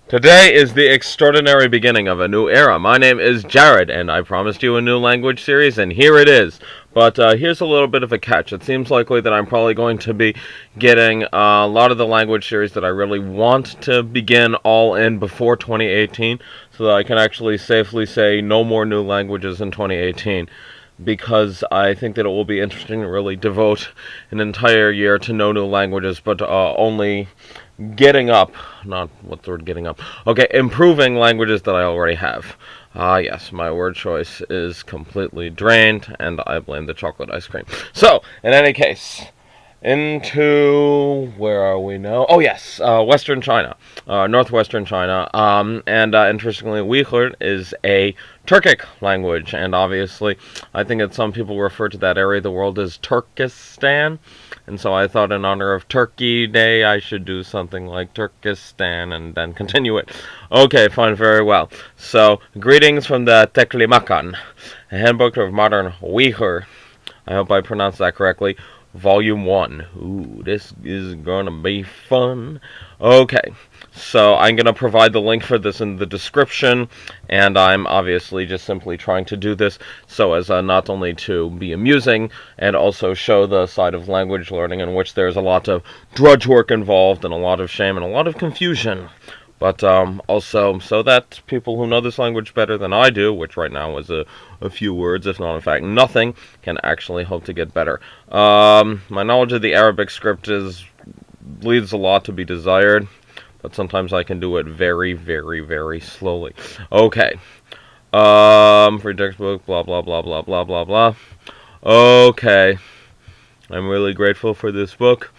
Today is the extraordinary beginning of a new era. My name is Jared, and I promised you a new language series, and here it is. But here's a little bit of a catch. It seems likely that I'm probably going to be getting a lot of the language series that I really want to begin all in before 2018, so that I can actually safely say no more new languages in 2018. Because I think that it will be interesting to really devote an entire year to no new languages, but only getting up, not what's the word, getting up, okay, improving languages that I already have. Yes, my word choice is completely drained, and I blame the chocolate ice cream. So, in any case, into, where are we now? Oh yes, Western China, Northwestern China, and interestingly, Uyghur is a Turkic language, and obviously, I think that some people refer to that area of the world as Turkestan, and so I thought in honor of Turkey Day, I should do something like Turkestan, and then continue it. Okay, fine, very well. So, greetings from the Teklimakan, a handbook of modern Uyghur. I hope I pronounced that correctly. Volume 1. Ooh, this is gonna be fun. Okay, so I'm gonna provide the link for this in the description, and I'm obviously just simply trying to do this so as not only to be amusing, and also show the side of language learning in which there's a lot of drudge work involved, and a lot of shame, and a lot of confusion. But also so that people who know this language better than I do, which right now is a few words, if not in fact nothing, can actually hope to get better. My knowledge of the Arabic script leaves a lot to be desired, but sometimes I can do it very, very, very slowly. Okay. Free textbook, blah, blah, blah, blah, blah, blah, blah. Okay. I'm really grateful for this book.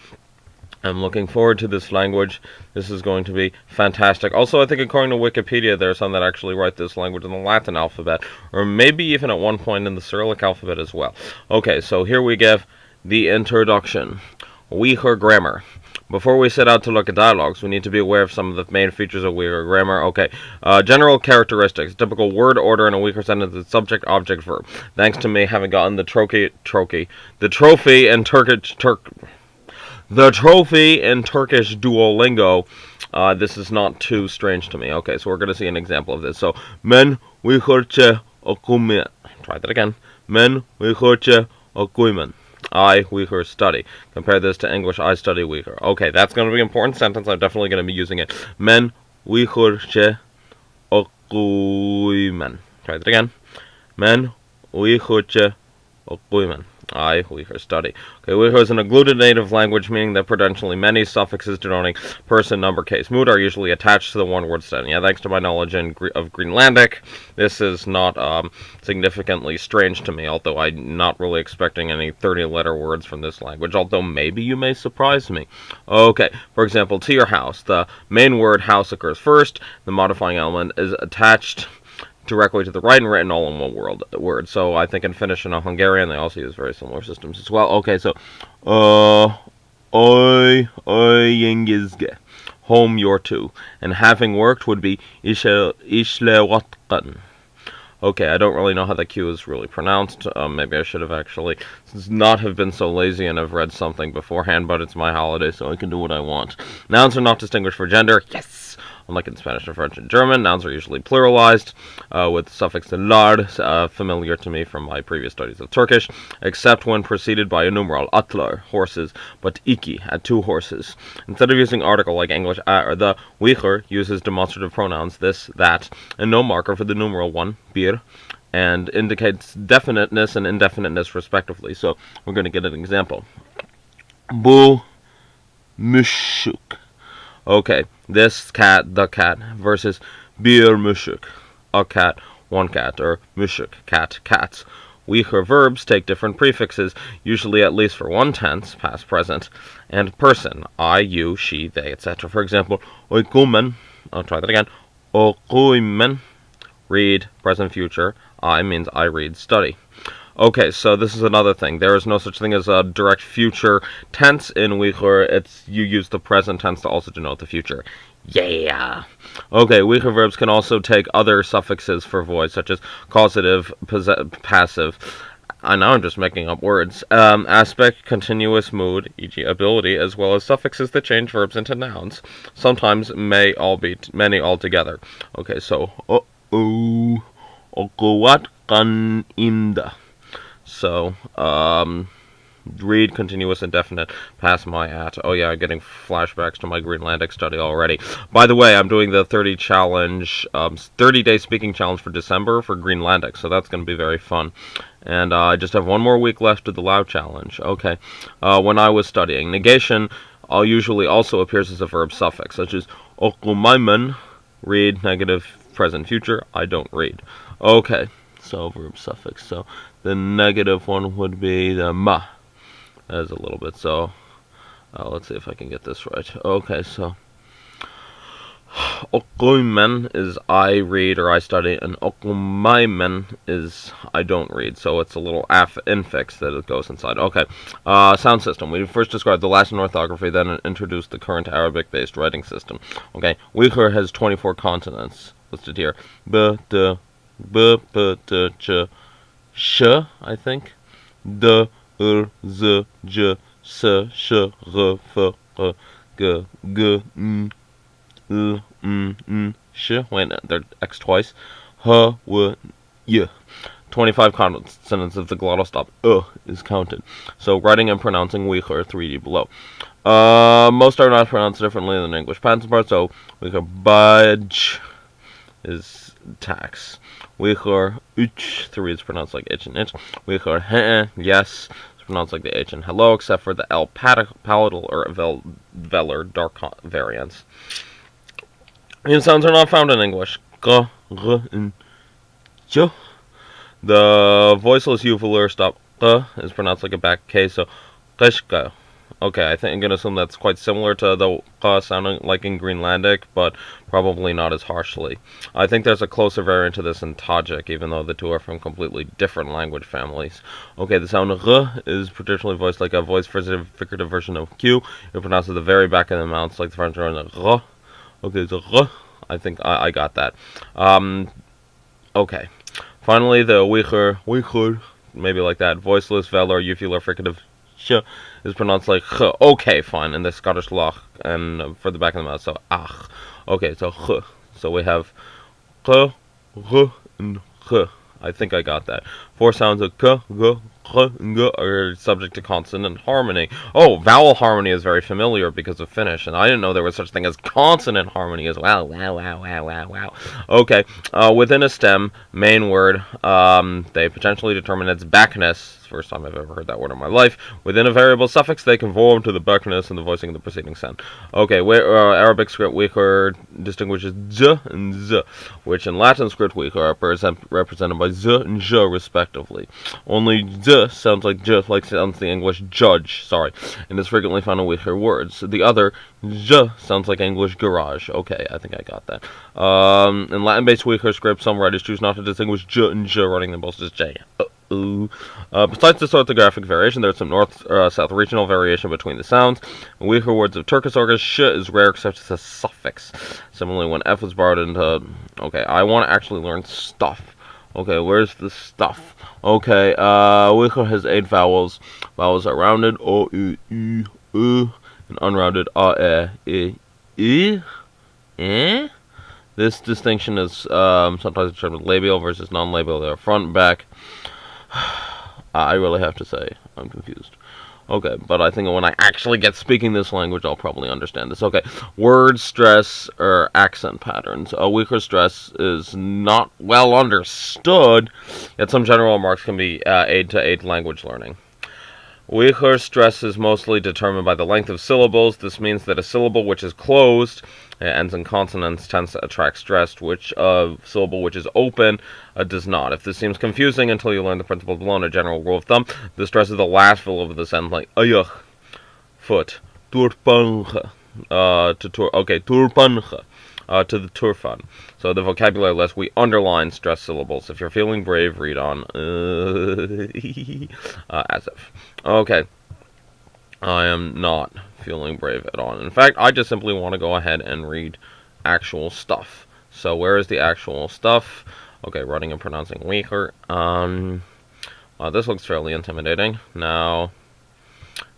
I'm looking forward to this language. This is going to be fantastic. Also, I think according to Wikipedia, there are some that actually write this language in the Latin alphabet, or maybe even at one point in the Cyrillic alphabet as well. Okay, so here we give the introduction. Uyghur grammar. Before we set out to look at dialogues, we need to be aware of some of the main features of Uyghur grammar. Okay, general characteristics. Typical word order in a Uyghur sentence is subject, object, verb. Thanks to me having gotten the trophy in Turkish Duolingo, this is not too strange to me. Okay, so we're going to see an example of this. So, men Uyghurce okumen. Try that again. Men Uyghurce okumen. I, Uyghur, study. Compare this to English, I study Uyghur. Okay, that's going to be an important sentence. I'm definitely going to be using it. Men Uyghurce okumen. Try that again. Men Uyghurce okumen. I, Uyghur, study. Okay, Uyghur is an agglutinative language, meaning that potentially many suffixes denoting person, number, case, mood are usually attached to the one-word study. Yeah, thanks to my knowledge of Greenlandic, this is not significantly strange to me, although I'm not really expecting any 30-letter words from this language, although maybe you may surprise me. Okay, for example, to your house, the main word house occurs first, the modifying element is attached directly to the right and written all in one word. So I think in Finnish and Hungarian they also use very similar systems as well. Okay, so yengizge, home your two, and having worked would be ishlewatkan. Okay, I don't really know how the Q is really pronounced. Maybe I should have actually not have been so lazy and have read something beforehand, but it's my holiday, so I can do what I want. Nouns are not distinguished for gender. Yes! Unlike in Spanish and French and German, nouns are usually pluralized, with the suffix lar, familiar to me from my previous studies of Turkish, except when preceded by a numeral, atlar, horses, but iki, at two horses. Instead of using article like English a or the, Uyghur uses demonstrative pronouns this, that, and no marker for the numeral one, bir, and indicates definiteness and indefiniteness respectively. So we're going to get an example. Bu müşük. Okay, this cat, the cat, versus bir müşük, a cat, one cat, or müşük, cat, cats. Uyghur verbs take different prefixes, usually at least for one tense, past, present, and person, I, you, she, they, etc. For example, okumen, I'll try that again, okumen, read, present, future, I means I read, study. Okay, so this is another thing. There is no such thing as a direct future tense in Uyghur. You use the present tense to also denote the future. Yeah! Okay, Uyghur verbs can also take other suffixes for voice, such as causative, passive, now I'm just making up words. Aspect, continuous mood, e.g. ability, as well as suffixes that change verbs into nouns. Sometimes may all be many altogether. Okay, so okuat kan imda. So, read, continuous, indefinite, pass my at. Oh yeah, I'm getting flashbacks to my Greenlandic study already. By the way, I'm doing the 30-day speaking challenge for December for Greenlandic, so that's going to be very fun. And I just have one more week left of the Lao challenge. Okay, when I was studying, negation usually also appears as a verb suffix, such as okumaimen, read, negative, present, future, I don't read. Okay, so verb suffix. So the negative one would be the ma. That is a little bit, so let's see if I can get this right. Okay, so okumen is I read or I study, and okumaimen is I don't read, so it's a little infix that it goes inside. Okay, sound system. We first described the Latin orthography, then introduced the current Arabic-based writing system. Okay, Uyghur has 24 consonants listed here. B, d, b, p, t, ch, sh, I think. D, z, j, s, sh, r, f, r, g, g, l, sh. Wait, they're X twice. H, w, y. 25 consonants of the glottal stop is counted. So writing and pronouncing Uyghur 3D below. Most are not pronounced differently than English pencil part. So Uyghur budge is tax. Uyghur uch 3 is pronounced like itch and itch. Uyghur yes is pronounced like the H and hello, except for the L palatal or velar dark variants. These sounds are not found in English. G, r, and j. The voiceless uvular stop is pronounced like a back K, so qishka. Okay, I think I'm going to assume that's quite similar to the sounding like in Greenlandic, but probably not as harshly. I think there's a closer variant to this in Tajik, even though the two are from completely different language families. Okay, the sound r is traditionally voiced like a voice-figurative version of Q. It pronounces the very back of the mouth, like the French are in r. Okay, so r. I think I got that. Okay. Finally, the Uyghur, maybe like that, voiceless, velar, uvular, fricative sh is pronounced like ch. Okay, fine, in the Scottish loch, and for the back of the mouth, so ach. Okay, so ch. So we have ch, r, and ch. I think I got that. 4 sounds of k, g, ch, and g are subject to consonant harmony. Oh, vowel harmony is very familiar because of Finnish, and I didn't know there was such a thing as consonant harmony as well. Wow. Okay, within a stem, main word, they potentially determine its backness. First time I've ever heard that word in my life. Within a variable suffix, they conform to the backness and the voicing of the preceding sound. Okay, Arabic script Uyghur distinguishes z and z, which in Latin script Uyghur are represented by z and j respectively. Only z sounds like j, like sounds the English judge, and is frequently found in Uyghur words. The other, j, sounds like English garage. Okay, I think I got that. In Latin-based Uyghur script, some writers choose not to distinguish j and j, writing them both as j. Besides this orthographic variation, there's some north-south regional variation between the sounds. In Uyghur words of Turkish origin, sh is rare except as a suffix. Similarly, when f was borrowed into... Okay, I want to actually learn stuff. Okay, where's the stuff? Okay, Uyghur has 8 vowels. Vowels are rounded, o, u, u, and unrounded, a, e, e. This distinction is sometimes determined labial versus non-labial. They're front and back. I really have to say, I'm confused. Okay, but I think when I actually get speaking this language, I'll probably understand this. Okay, word stress or accent patterns. Uyghur stress is not well understood, yet some general remarks can be aid to aid language learning. Uyghur stress is mostly determined by the length of syllables. This means that a syllable which is closed, ends in consonants, tends to attract stress, which a syllable which is open does not. If this seems confusing until you learn the principle below, a general rule of thumb, the stress is the last syllable of the sentence, like ayuch, foot, turpanche, turpanche, to the turfan. So the vocabulary list, we underline stress syllables. If you're feeling brave, read on as if. Okay. I am not feeling brave at all. In fact, I just simply want to go ahead and read actual stuff. So where is the actual stuff? Okay, writing and pronouncing Uyghur. This looks fairly intimidating. Now,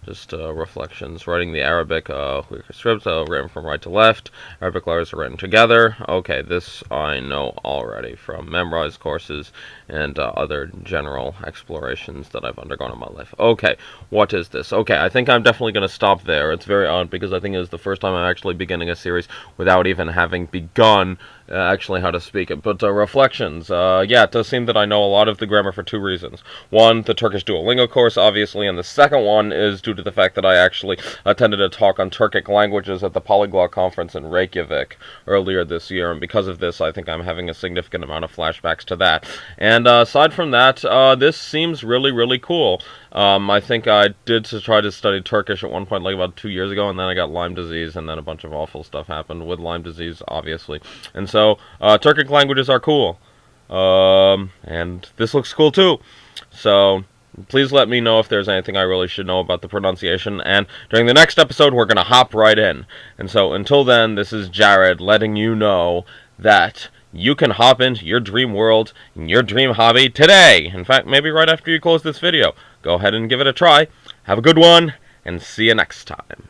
just reflections. Writing the Arabic Uyghur scripts, written from right to left. Arabic letters are written together. Okay, this I know already from memorized courses and other general explorations that I've undergone in my life. Okay, what is this? Okay, I think I'm definitely going to stop there. It's very odd because I think it's the first time I'm actually beginning a series without even having begun actually how to speak it. But reflections, yeah, it does seem that I know a lot of the grammar for two reasons. One, the Turkish Duolingo course, obviously, and the second one is due to the fact that I actually attended a talk on Turkic languages at the Polyglot Conference in Reykjavik earlier this year, and because of this, I think I'm having a significant amount of flashbacks to that. And aside from that, this seems really, really cool. I think I did try to study Turkish at one point, like about 2 years ago, and then I got Lyme disease, and then a bunch of awful stuff happened with Lyme disease, obviously. And so, Turkic languages are cool. And this looks cool too. So, please let me know if there's anything I really should know about the pronunciation, and during the next episode, we're going to hop right in. And so, until then, this is Jared letting you know that you can hop into your dream world, your dream hobby today. In fact, maybe right after you close this video. Go ahead and give it a try. Have a good one, and see you next time.